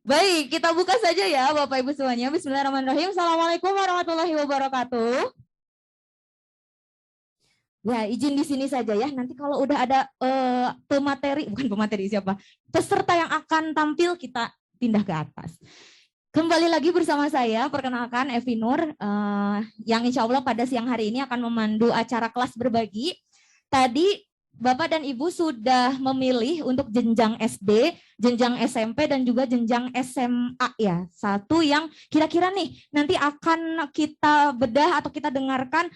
Baik, kita buka saja ya Bapak Ibu semuanya. Bismillahirrahmanirrahim. Assalamualaikum warahmatullahi wabarakatuh. Ya, izin di sini saja ya. Nanti kalau udah ada pemateri, bukan pemateri siapa, peserta yang akan tampil kita pindah ke atas. Kembali lagi bersama saya, perkenalkan Evi Nur, yang insya Allah pada siang hari ini akan memandu acara kelas berbagi. Tadi Bapak dan Ibu sudah memilih untuk jenjang SD, jenjang SMP, dan juga jenjang SMA ya. Satu yang kira-kira nih nanti akan kita bedah atau kita dengarkan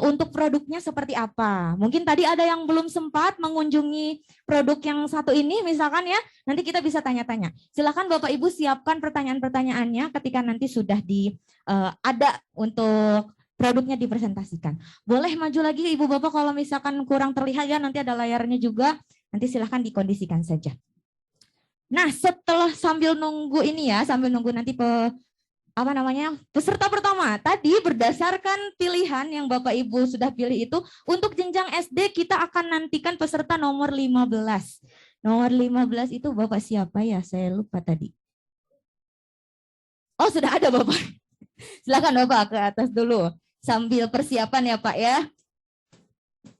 untuk produknya seperti apa. Mungkin tadi ada yang belum sempat mengunjungi produk yang satu ini misalkan ya, nanti kita bisa tanya-tanya. Silakan Bapak Ibu siapkan pertanyaan-pertanyaannya ketika nanti sudah ada untuk produknya dipresentasikan. Boleh maju lagi Ibu Bapak kalau misalkan kurang terlihat ya, nanti ada layarnya juga, nanti silahkan dikondisikan saja. Nah, setelah sambil nunggu ini ya, sambil nunggu nanti peserta pertama, tadi berdasarkan pilihan yang Bapak Ibu sudah pilih itu, untuk jenjang SD kita akan nantikan peserta nomor 15. Nomor 15 itu Bapak siapa ya? Saya lupa tadi. Oh, sudah ada Bapak. Silakan Bapak ke atas dulu. Sambil persiapan ya Pak ya.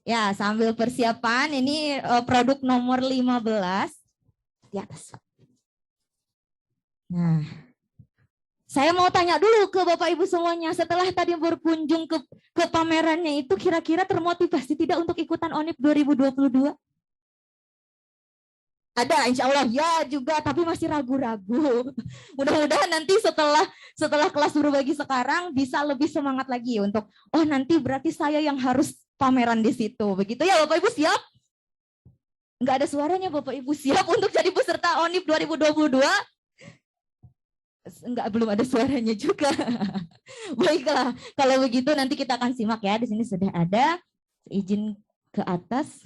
Ya, sambil persiapan ini produk nomor 15 di atas. Nah, saya mau tanya dulu ke Bapak Ibu semuanya, setelah tadi berkunjung ke pamerannya itu kira-kira termotivasi tidak untuk ikutan ONIP 2022? Ada, insya Allah ya juga, tapi masih ragu-ragu. Mudah-mudahan nanti setelah kelas berbagi sekarang bisa lebih semangat lagi untuk, oh nanti berarti saya yang harus pameran di situ. Begitu ya Bapak Ibu siap? Enggak ada suaranya Bapak Ibu siap untuk jadi peserta ONIP 2022? Enggak, belum ada suaranya juga. Baiklah, kalau begitu nanti kita akan simak ya. Di sini sudah ada. Izin ke atas.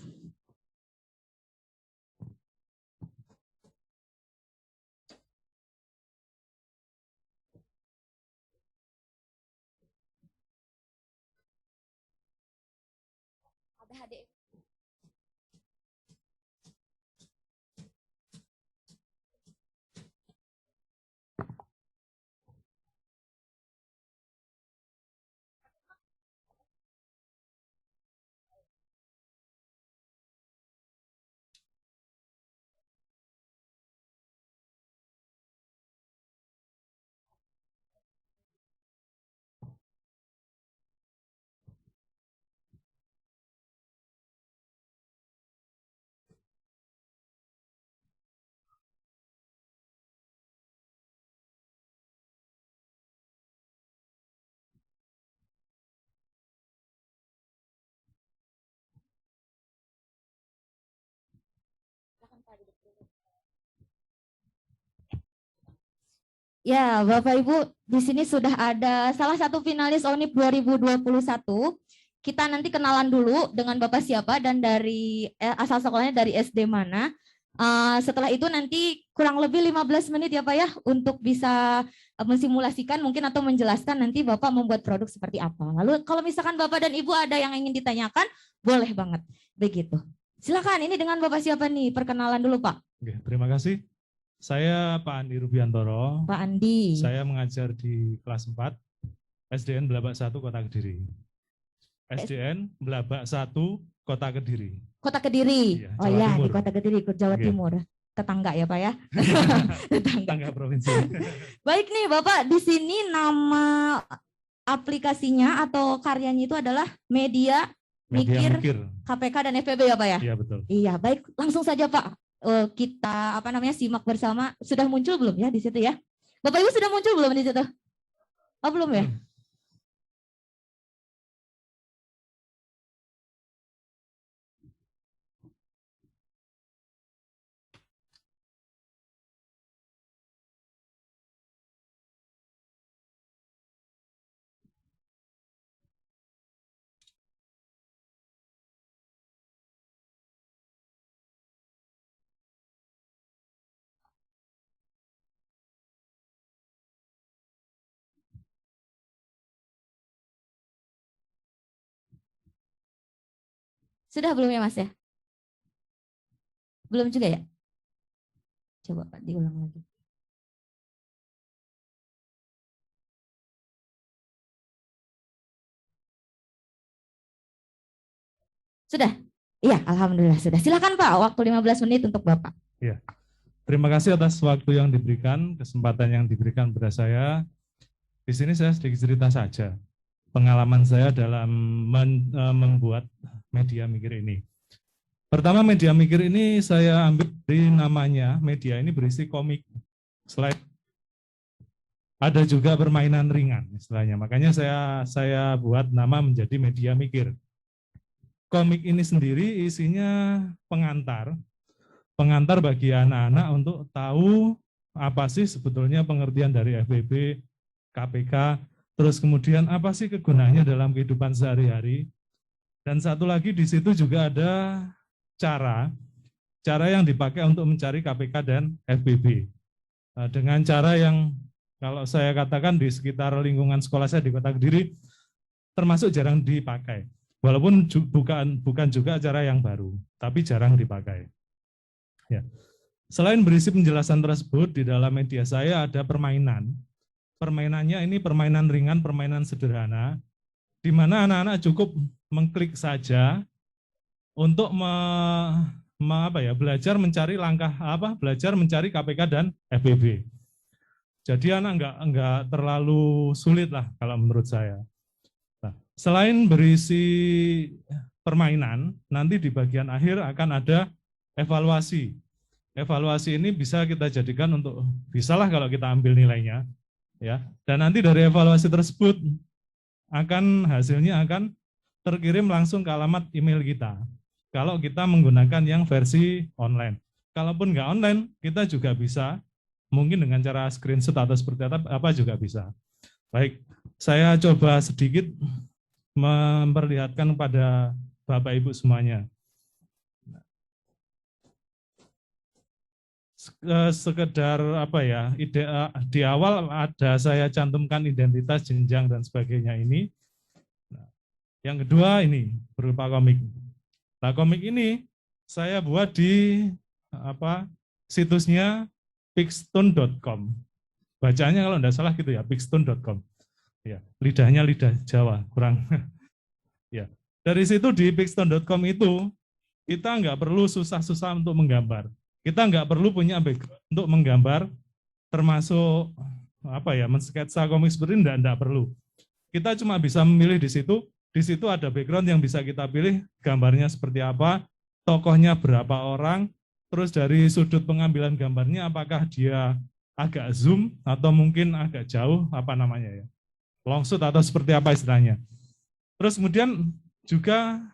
Ada adik. Ya, Bapak Ibu, di sini sudah ada salah satu finalis ONIP 2021. Kita nanti kenalan dulu dengan Bapak siapa dan dari asal sekolahnya dari SD mana. Setelah itu nanti kurang lebih 15 menit ya Pak ya untuk bisa mensimulasikan mungkin atau menjelaskan nanti Bapak membuat produk seperti apa. Lalu kalau misalkan Bapak dan Ibu ada yang ingin ditanyakan, boleh banget. Begitu. Silakan, ini dengan Bapak siapa nih? Perkenalan dulu Pak. Oke, terima kasih. Saya Pak Andi Rubiantoro. Pak Andi. Saya mengajar di kelas 4 SDN Belabak 1 Kota Kediri. SDN Belabak 1 Kota Kediri. Kota Kediri. Iya, oh Jawa ya, Timur. di Kota Kediri, Jawa Oke. Timur. Tetangga ya Pak ya. Tetangga provinsi. Baik nih Bapak, di sini nama aplikasinya atau karyanya itu adalah Media Mikir KPK dan FPB ya Pak ya? Iya betul. Iya, baik, langsung saja Pak. Kita simak bersama. Sudah muncul belum ya di situ ya? Bapak Ibu sudah muncul belum di situ? Oh belum ya? Sudah belum ya Mas ya? Belum juga ya? Coba Pak diulang lagi. Sudah? Iya, alhamdulillah sudah. Silakan Pak, waktu 15 menit untuk Bapak. Ya. Terima kasih atas waktu yang diberikan, kesempatan yang diberikan kepada saya. Di sini saya sedikit cerita saja pengalaman saya dalam membuat media mikir ini. Pertama, media mikir ini saya ambil dari namanya. Media ini berisi komik, slide, ada juga permainan ringan istilahnya. Makanya saya buat nama menjadi media mikir. Komik ini sendiri isinya pengantar bagi anak-anak untuk tahu apa sih sebetulnya pengertian dari FBB, KPK, terus kemudian apa sih kegunaannya dalam kehidupan sehari-hari. Dan satu lagi di situ juga ada cara yang dipakai untuk mencari KPK dan FBB. Dengan cara yang kalau saya katakan di sekitar lingkungan sekolah saya di Kota Kediri termasuk jarang dipakai. Walaupun bukan juga cara yang baru, tapi jarang dipakai. Ya. Selain berisi penjelasan tersebut, di dalam media saya ada permainan. Permainannya ini permainan ringan, permainan sederhana, di mana anak-anak cukup mengklik saja untuk belajar mencari belajar mencari KPK dan FBB. Jadi anak enggak terlalu sulit lah kalau menurut saya. Nah, selain berisi permainan, nanti di bagian akhir akan ada evaluasi. Evaluasi ini bisa kita jadikan untuk, bisalah kalau kita ambil nilainya, ya. Dan nanti dari evaluasi tersebut hasilnya akan terkirim langsung ke alamat email kita. Kalau kita menggunakan yang versi online. Kalaupun nggak online, kita juga bisa, mungkin dengan cara screenshot atau seperti apa juga bisa. Baik, saya coba sedikit memperlihatkan pada Bapak Ibu semuanya. Sekedar di awal ada saya cantumkan identitas, jenjang dan sebagainya ini. Yang kedua ini berupa komik. Nah, komik ini saya buat di situsnya pixtone.com. Bacanya kalau tidak salah gitu ya, pixtone.com. Ya, lidahnya lidah Jawa, kurang. Ya, dari situ di pixtone.com itu kita nggak perlu susah-susah untuk menggambar. Kita nggak perlu punya background untuk menggambar, termasuk mensketsa komik seperti ini enggak perlu. Kita cuma bisa memilih di situ ada background yang bisa kita pilih, gambarnya seperti apa, tokohnya berapa orang, terus dari sudut pengambilan gambarnya apakah dia agak zoom atau mungkin agak jauh, long shoot atau seperti apa istilahnya. Terus kemudian juga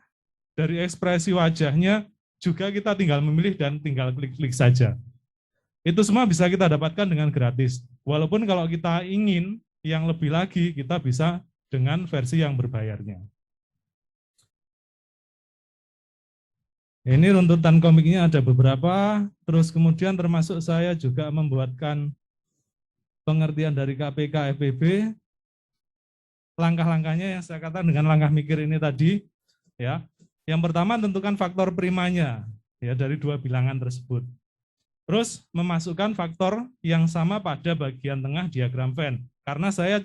dari ekspresi wajahnya juga kita tinggal memilih dan tinggal klik-klik saja. Itu semua bisa kita dapatkan dengan gratis. Walaupun kalau kita ingin yang lebih lagi, kita bisa dengan versi yang berbayarnya. Ini runtutan komiknya ada beberapa, terus kemudian termasuk saya juga membuatkan pengertian dari KPK FBB, langkah-langkahnya yang saya katakan dengan langkah mikir ini tadi, ya. Yang pertama tentukan faktor primanya, ya, dari dua bilangan tersebut. Terus memasukkan faktor yang sama pada bagian tengah diagram Venn, karena saya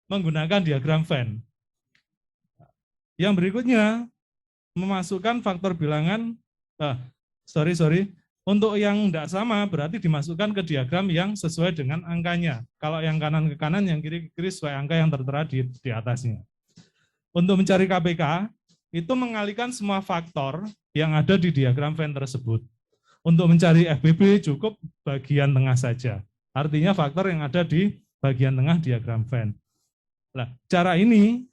menggunakan diagram Venn. Yang berikutnya memasukkan faktor bilangan, untuk yang tidak sama berarti dimasukkan ke diagram yang sesuai dengan angkanya. Kalau yang kanan ke kanan, yang kiri ke kiri sesuai angka yang tertera di atasnya. Untuk mencari KPK, itu mengalihkan semua faktor yang ada di diagram Venn tersebut. Untuk mencari FBB cukup bagian tengah saja. Artinya faktor yang ada di bagian tengah diagram Venn. Nah, cara ini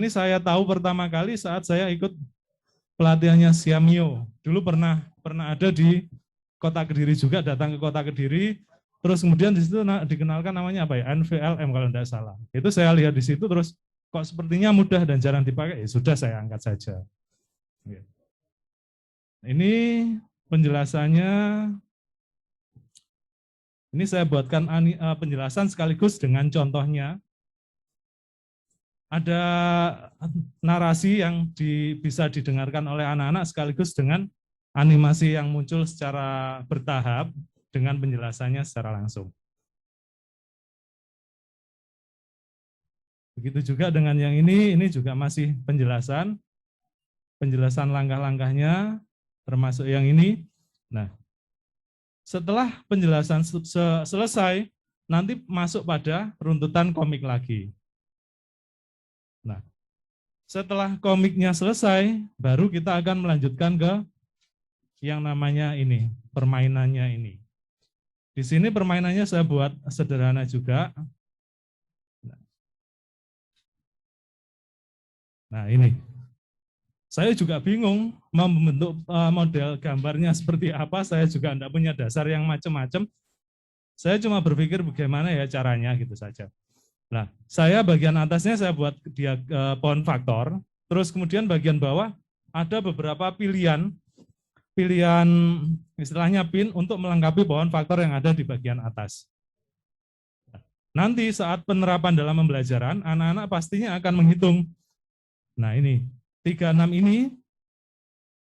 saya tahu pertama kali saat saya ikut pelatihannya Siamio. Dulu pernah ada di Kota Kediri juga, datang ke Kota Kediri, terus kemudian di situ dikenalkan namanya NVLM kalau tidak salah. Itu saya lihat di situ terus kok sepertinya mudah dan jarang dipakai, ya sudah saya angkat saja. Ini penjelasannya. Ini saya buatkan penjelasan sekaligus dengan contohnya. Ada narasi yang bisa didengarkan oleh anak-anak sekaligus dengan animasi yang muncul secara bertahap dengan penjelasannya secara langsung. Begitu juga dengan yang ini juga masih penjelasan. penjelasan langkah-langkahnya, termasuk yang ini. Nah, setelah penjelasan selesai, nanti masuk pada runtutan komik lagi. Nah, setelah komiknya selesai, baru kita akan melanjutkan ke yang namanya ini, permainannya ini. Di sini permainannya saya buat sederhana juga. Nah, ini. Saya juga bingung membentuk model gambarnya seperti apa, saya juga tidak punya dasar yang macam-macam. Saya cuma berpikir bagaimana ya caranya gitu saja. Nah, saya bagian atasnya saya buat dia pohon faktor, terus kemudian bagian bawah ada beberapa pilihan istilahnya pin untuk melengkapi pohon faktor yang ada di bagian atas. Nanti saat penerapan dalam pembelajaran, anak-anak pastinya akan menghitung. Nah ini, 36 ini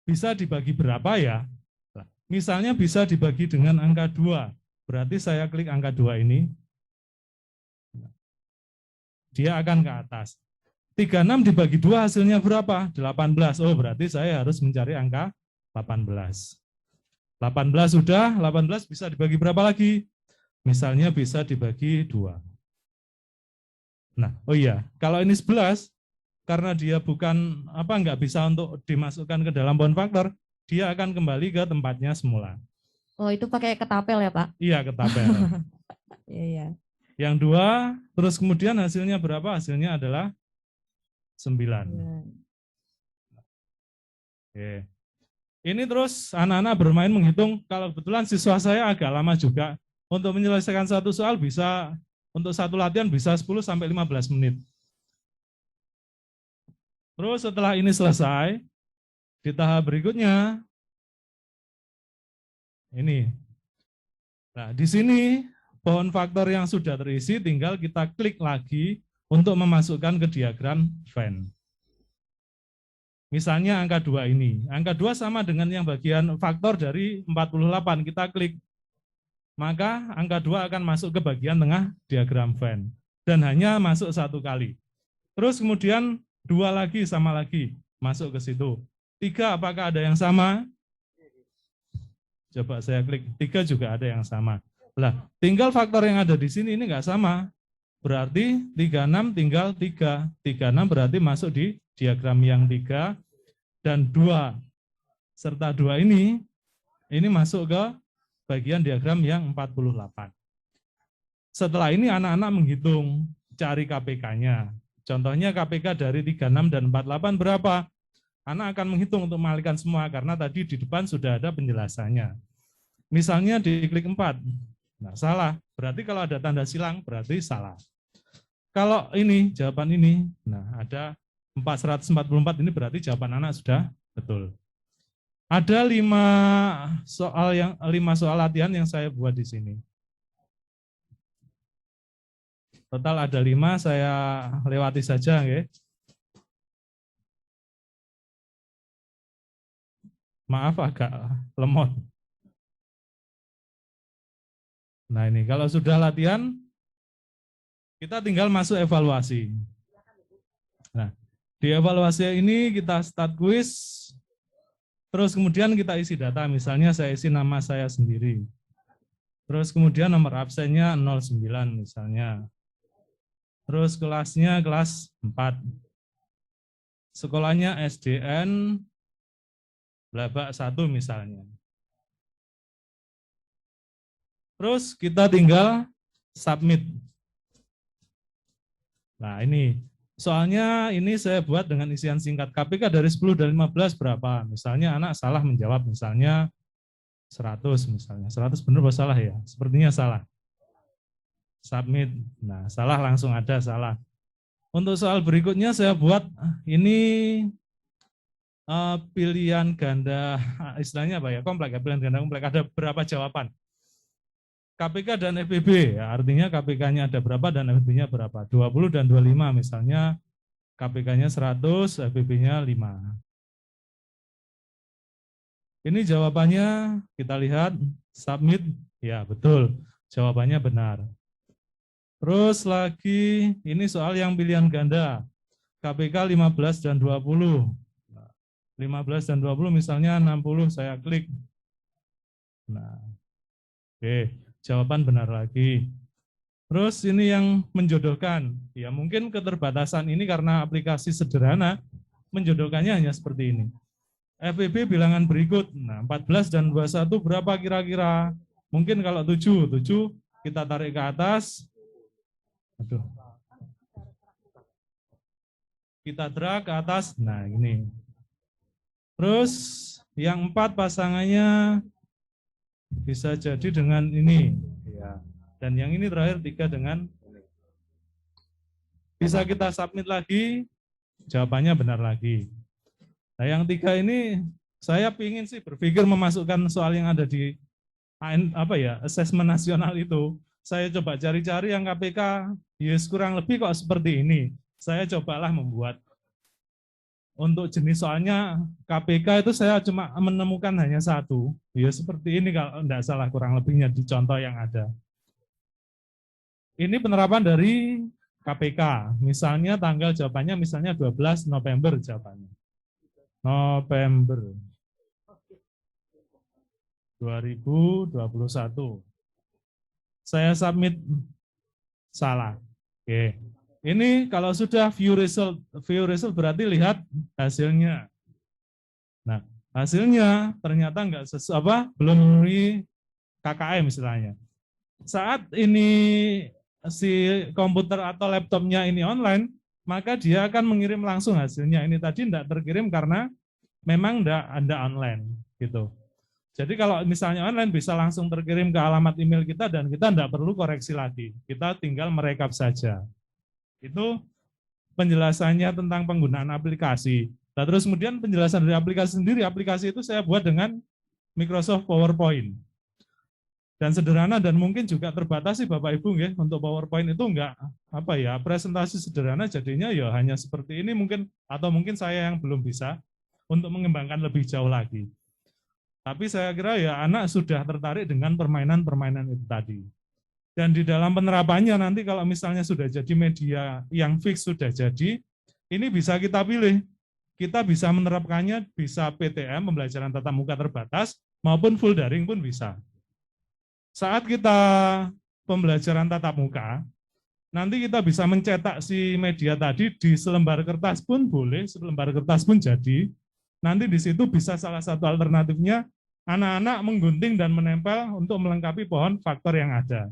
bisa dibagi berapa ya? Misalnya bisa dibagi dengan angka 2. Berarti saya klik angka 2 ini. Dia akan ke atas. 36 dibagi 2 hasilnya berapa? 18. Oh berarti saya harus mencari angka 18. 18 sudah, 18 bisa dibagi berapa lagi? Misalnya bisa dibagi 2. Nah, oh iya, kalau ini 11, karena dia bukan nggak bisa untuk dimasukkan ke dalam pohon faktor, dia akan kembali ke tempatnya semula. Oh, itu pakai ketapel ya, Pak? Iya, ketapel. Iya. Yang 2, terus kemudian hasilnya berapa? Hasilnya adalah 9. Oke. Ini terus anak-anak bermain menghitung, kalau kebetulan siswa saya agak lama juga, untuk menyelesaikan satu soal bisa, untuk satu latihan bisa 10-15 menit. Terus setelah ini selesai, di tahap berikutnya, ini. Nah, di sini pohon faktor yang sudah terisi tinggal kita klik lagi untuk memasukkan ke diagram Venn. Misalnya angka 2 ini. Angka 2 sama dengan yang bagian faktor dari 48. Kita klik. Maka angka 2 akan masuk ke bagian tengah diagram Venn. Dan hanya masuk 1 kali. Terus kemudian 2 lagi sama lagi. Masuk ke situ. 3 apakah ada yang sama? Coba saya klik. 3 juga ada yang sama. Lah, tinggal faktor yang ada di sini ini enggak sama. Berarti 36 tinggal 3. 36 berarti masuk di diagram yang 3 dan 2 serta 2 ini masuk ke bagian diagram yang 48. Setelah ini anak-anak menghitung, cari KPK-nya. Contohnya KPK dari 36 dan 48 berapa? Anak akan menghitung untuk mengalihkan semua karena tadi di depan sudah ada penjelasannya. Misalnya di klik 4. Nah, salah. Berarti kalau ada tanda silang berarti salah. Kalau ini jawaban ini, nah ada 444 ini berarti jawaban anak sudah betul. Ada 5 soal latihan yang saya buat di sini. Total ada 5, saya lewati saja, ya. Maaf agak lemot. Nah ini kalau sudah latihan, kita tinggal masuk evaluasi. Nah, di evaluasi ini kita start quiz, terus kemudian kita isi data, misalnya saya isi nama saya sendiri. Terus kemudian nomor absennya 09 misalnya. Terus kelasnya kelas 4. Sekolahnya SDN Blabak 1 misalnya. Terus kita tinggal submit. Nah ini, soalnya ini saya buat dengan isian singkat. KPK dari 10 dan 15 berapa? Misalnya anak salah menjawab, misalnya 100 misalnya. 100 benar atau salah ya? Sepertinya salah. Submit. Nah, salah langsung ada salah. Untuk soal berikutnya saya buat ini pilihan ganda, istilahnya apa ya? Kompleks, pilihan ganda kompleks. Ada berapa jawaban? KPK dan FPB, ya, artinya KPK-nya ada berapa dan FPB-nya berapa? 20 dan 25 misalnya, KPK-nya 100, FPB-nya 5. Ini jawabannya, kita lihat, submit, ya betul, jawabannya benar. Terus lagi, ini soal yang pilihan ganda, KPK 15 dan 20. 15 dan 20 misalnya 60, saya klik. Nah, oke, jawaban benar lagi. Terus ini yang menjodohkan. Ya mungkin keterbatasan ini karena aplikasi sederhana, menjodohkannya hanya seperti ini. FEB bilangan berikut. Nah, 14 dan 21 berapa kira-kira? Mungkin kalau 7 kita tarik ke atas. Aduh. Kita drag ke atas. Nah, ini. Terus yang 4 pasangannya bisa jadi dengan ini. Ya. Dan yang ini terakhir 3 dengan ini. Bisa kita submit lagi, jawabannya benar lagi. Nah, yang 3 ini saya pingin sih berpikir memasukkan soal yang ada di asesmen nasional itu. Saya coba cari-cari yang KPK, yes kurang lebih kok seperti ini. Saya cobalah membuat. Untuk jenis soalnya KPK itu saya cuma menemukan hanya 1. Ya seperti ini kalau tidak salah kurang lebihnya di contoh yang ada. Ini penerapan dari KPK. Misalnya tanggal jawabannya misalnya 12 November jawabannya. November 2021. Saya submit salah. Oke. Ini kalau sudah view result berarti lihat hasilnya. Nah, hasilnya ternyata belum memenuhi KKM istilahnya. Saat ini si komputer atau laptopnya ini online, maka dia akan mengirim langsung hasilnya. Ini tadi tidak terkirim karena memang tidak ada online gitu. Jadi kalau misalnya online bisa langsung terkirim ke alamat email kita dan kita tidak perlu koreksi lagi. Kita tinggal merekap saja. Itu penjelasannya tentang penggunaan aplikasi. Nah, terus kemudian penjelasan dari aplikasi sendiri, aplikasi itu saya buat dengan Microsoft PowerPoint. Dan sederhana dan mungkin juga terbatas sih Bapak Ibu ya, untuk PowerPoint itu enggak presentasi sederhana jadinya ya hanya seperti ini mungkin atau mungkin saya yang belum bisa untuk mengembangkan lebih jauh lagi. Tapi saya kira ya anak sudah tertarik dengan permainan-permainan itu tadi. Dan di dalam penerapannya nanti kalau misalnya sudah jadi media yang fix sudah jadi, ini bisa kita pilih. Kita bisa menerapkannya, bisa PTM, pembelajaran tatap muka terbatas, maupun full daring pun bisa. Saat kita pembelajaran tatap muka, nanti kita bisa mencetak si media tadi di selembar kertas pun boleh, selembar kertas pun jadi. Nanti di situ bisa salah satu alternatifnya, anak-anak menggunting dan menempel untuk melengkapi pohon faktor yang ada.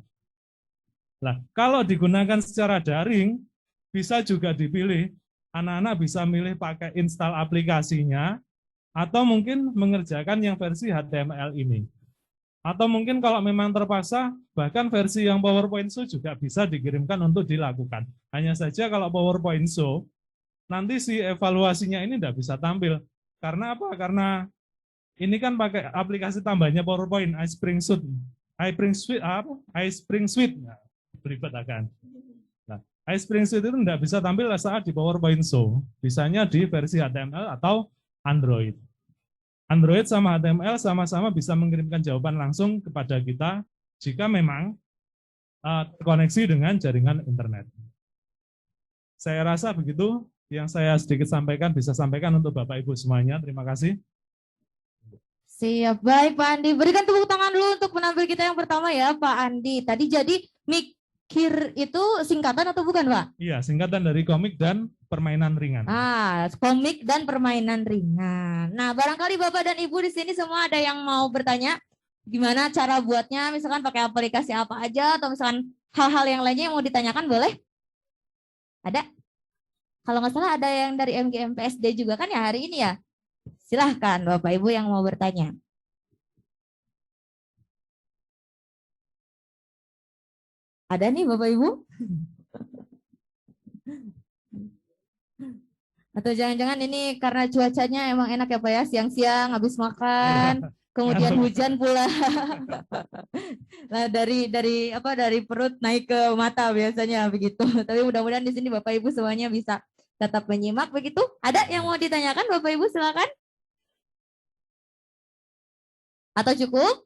Nah, kalau digunakan secara daring, bisa juga dipilih. Anak-anak bisa milih pakai install aplikasinya, atau mungkin mengerjakan yang versi HTML ini. Atau mungkin kalau memang terpaksa, bahkan versi yang PowerPoint Show juga bisa dikirimkan untuk dilakukan. Hanya saja kalau PowerPoint Show, nanti si evaluasinya ini tidak bisa tampil. Karena apa? Karena ini kan pakai aplikasi tambahnya PowerPoint, iSpring Suite. Beribet akan. Nah, iSpring Suite itu tidak bisa tampil saat di PowerPoint Show. Bisanya di versi HTML atau Android. Android sama HTML sama-sama bisa mengirimkan jawaban langsung kepada kita jika memang terkoneksi dengan jaringan internet. Saya rasa begitu yang saya sedikit sampaikan, bisa sampaikan untuk Bapak Ibu semuanya. Terima kasih. Siap, baik Pak Andi. Berikan tepuk tangan dulu untuk penampil kita yang pertama ya Pak Andi. Tadi jadi mikir itu singkatan atau bukan Pak? Iya, singkatan dari komik dan permainan ringan. Komik dan permainan ringan. Nah, barangkali Bapak dan Ibu di sini semua ada yang mau bertanya gimana cara buatnya, misalkan pakai aplikasi apa aja, atau misalkan hal-hal yang lainnya yang mau ditanyakan, boleh? Ada? Kalau nggak salah ada yang dari MGMPSD juga kan ya hari ini ya? Silahkan Bapak Ibu yang mau bertanya. Ada nih Bapak Ibu? Atau jangan-jangan ini karena cuacanya emang enak ya Pak ya, siang-siang habis makan, kemudian hujan pula. Nah, dari perut naik ke mata biasanya begitu. Tapi mudah-mudahan di sini Bapak Ibu semuanya bisa tetap menyimak begitu. Ada yang mau ditanyakan Bapak Ibu silakan? Atau cukup?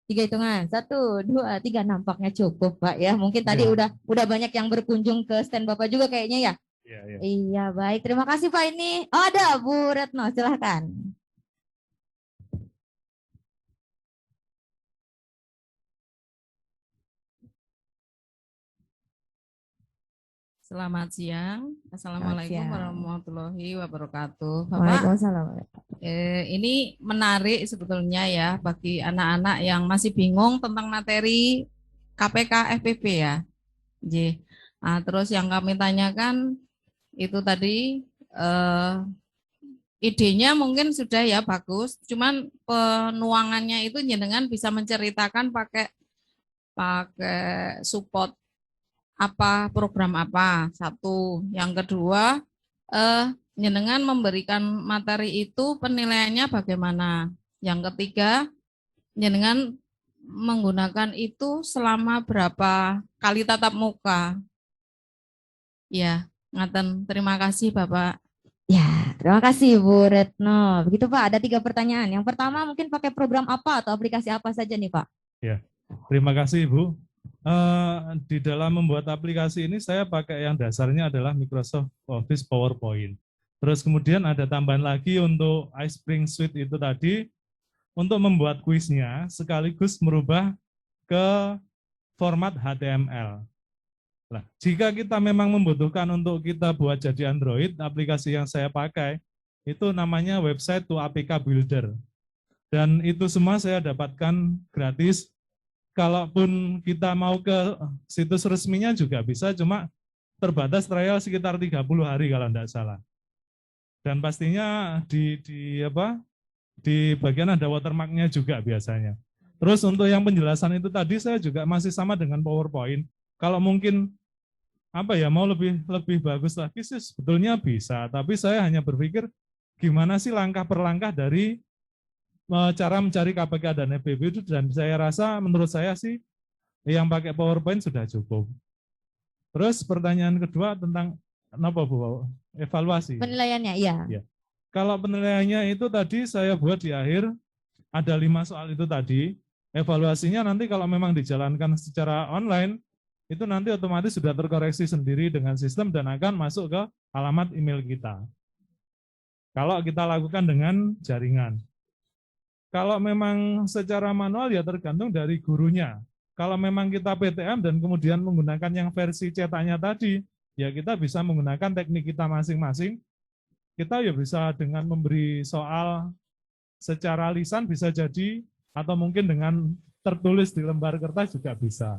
3 hitungan, 1, 2, 3, nampaknya cukup Pak ya. Mungkin tadi udah banyak yang berkunjung ke stand Bapak juga kayaknya ya. Iya, iya. Iya, baik. Terima kasih Pak ini. Oh, ada Bu Retno, silahkan. Selamat siang. Assalamualaikum siang. warahmatullahi wabarakatuh. Bapak, Waalaikumsalam. ini menarik sebetulnya ya bagi anak-anak yang masih bingung tentang materi KPK FPP ya. J. Nah, terus yang kami tanyakan itu tadi idenya mungkin sudah ya bagus, cuman penuangannya itu jenengan bisa menceritakan pakai support apa program apa, satu. Yang kedua, jenengan memberikan materi itu penilaiannya bagaimana. Yang ketiga, jenengan menggunakan itu selama berapa kali tatap muka. Ya, ngaten. Terima kasih Bapak. Ya, terima kasih Bu Retno. Begitu Pak, ada 3 pertanyaan. Yang pertama mungkin pakai program apa atau aplikasi apa saja nih Pak? Ya, terima kasih Ibu. Di dalam membuat aplikasi ini saya pakai yang dasarnya adalah Microsoft Office PowerPoint. Terus kemudian ada tambahan lagi untuk iSpring Suite itu tadi untuk membuat kuisnya sekaligus merubah ke format HTML. Nah, jika kita memang membutuhkan untuk kita buat jadi Android, aplikasi yang saya pakai itu namanya Website to APK Builder. Dan itu semua saya dapatkan gratis. Kalaupun kita mau ke situs resminya juga bisa, cuma terbatas trial sekitar 30 hari kalau tidak salah. Dan pastinya di bagian ada watermark-nya juga biasanya. Terus untuk yang penjelasan itu tadi saya juga masih sama dengan PowerPoint. Kalau mungkin mau lebih bagus lagi sih sebetulnya bisa, tapi saya hanya berpikir gimana sih langkah per langkah dari cara mencari KPK dan FPP itu, dan saya rasa menurut saya sih yang pakai PowerPoint sudah cukup. Terus pertanyaan kedua tentang apa Bu? Evaluasi. Penilaiannya, iya. Ya. Kalau penilaiannya itu tadi saya buat di akhir ada 5 soal itu tadi. Evaluasinya nanti kalau memang dijalankan secara online itu nanti otomatis sudah terkoreksi sendiri dengan sistem dan akan masuk ke alamat email kita. Kalau kita lakukan dengan jaringan. Kalau memang secara manual ya tergantung dari gurunya. Kalau memang kita PTM dan kemudian menggunakan yang versi cetaknya tadi, ya kita bisa menggunakan teknik kita masing-masing. Kita ya bisa dengan memberi soal secara lisan bisa jadi, atau mungkin dengan tertulis di lembar kertas juga bisa.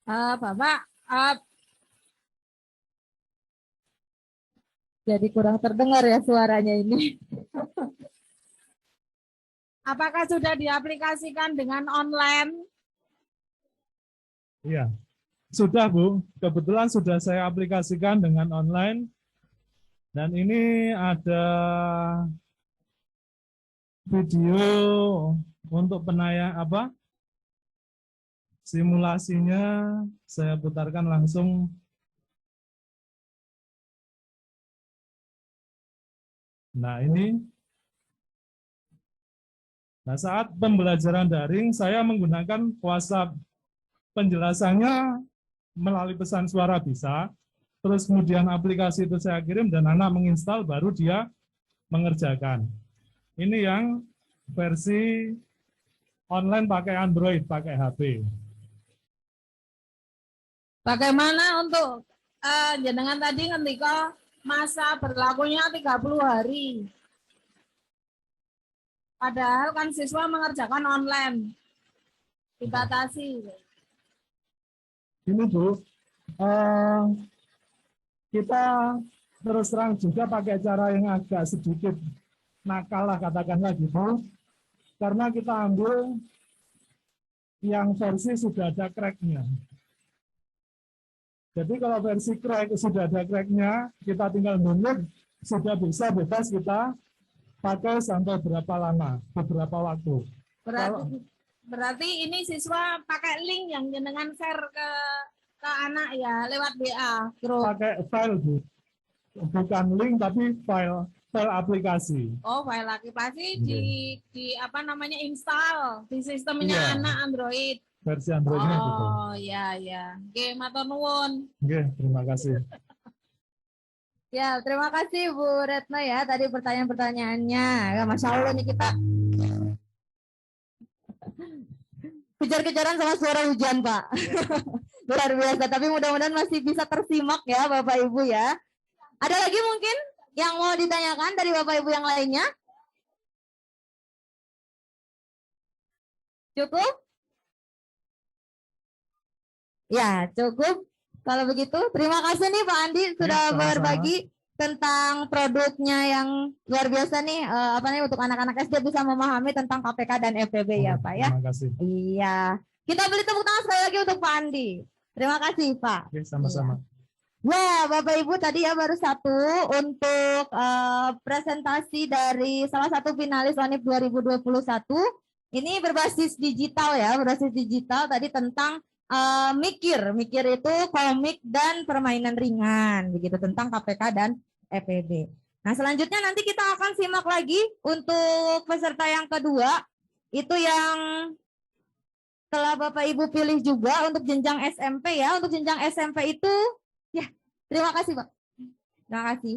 Bapak, Jadi kurang terdengar ya suaranya ini. apakah sudah diaplikasikan dengan online? Iya, sudah Bu. Kebetulan sudah saya aplikasikan dengan online. Dan ini ada video untuk simulasinya, saya putarkan langsung. Nah ini, saat pembelajaran daring saya menggunakan WhatsApp. Penjelasannya melalui pesan suara bisa, terus kemudian aplikasi itu saya kirim dan anak menginstal, baru dia mengerjakan. Ini yang versi online pakai Android, pakai HP. Bagaimana untuk jenengan tadi ketika masa berlakunya 30 hari? Padahal kan siswa mengerjakan online. Dibatasi. Ini Bu, kita terus terang juga pakai cara yang agak sedikit nakal lah katakanlah gitu. Karena kita ambil yang versi sudah ada crack-nya. Jadi kalau versi crack sudah ada crack-nya, kita tinggal download, sudah bisa bebas kita pakai sampai berapa lama, beberapa waktu. Berarti ini siswa pakai link yang jenengan share ke anak ya lewat WA. Pakai file Bu, bukan link tapi file. file aplikasi. Oh, file aplikasi Iya. di apa namanya install di sistemnya Iya. anak Android. Versi Android-nya gitu. Oh, ya ya. Oke, matur nuwun. Oke, terima kasih. Ya, terima kasih Bu Retno ya tadi pertanyaan-pertanyaannya. Ya, Masya Allah nih kita kejar-kejaran sama suara hujan, Pak. Luar biasa, tapi mudah-mudahan masih bisa tersimak ya Bapak Ibu ya. Ada lagi mungkin yang mau ditanyakan dari Bapak Ibu yang lainnya? Cukup? Ya, cukup. Kalau begitu, terima kasih nih Pak Andi sudah sama-sama. berbagi tentang produknya yang luar biasa nih, apa nih untuk anak-anak SD bisa memahami tentang KPK dan FPB ya Pak ya. Terima kasih. Iya, kita beri tepuk tangan sekali lagi untuk Pak Andi. Terima kasih Pak. Oke, sama-sama. Ya, Bapak Ibu tadi ya baru satu untuk presentasi dari salah satu finalis ONIP 2021. Ini berbasis digital ya, berbasis digital tadi tentang mikir itu komik dan permainan ringan begitu tentang KPK dan FPB. Nah, selanjutnya nanti kita akan simak lagi untuk peserta yang kedua itu yang telah Bapak Ibu pilih juga untuk jenjang SMP ya. Untuk jenjang SMP itu ya, terima kasih Pak. Terima kasih.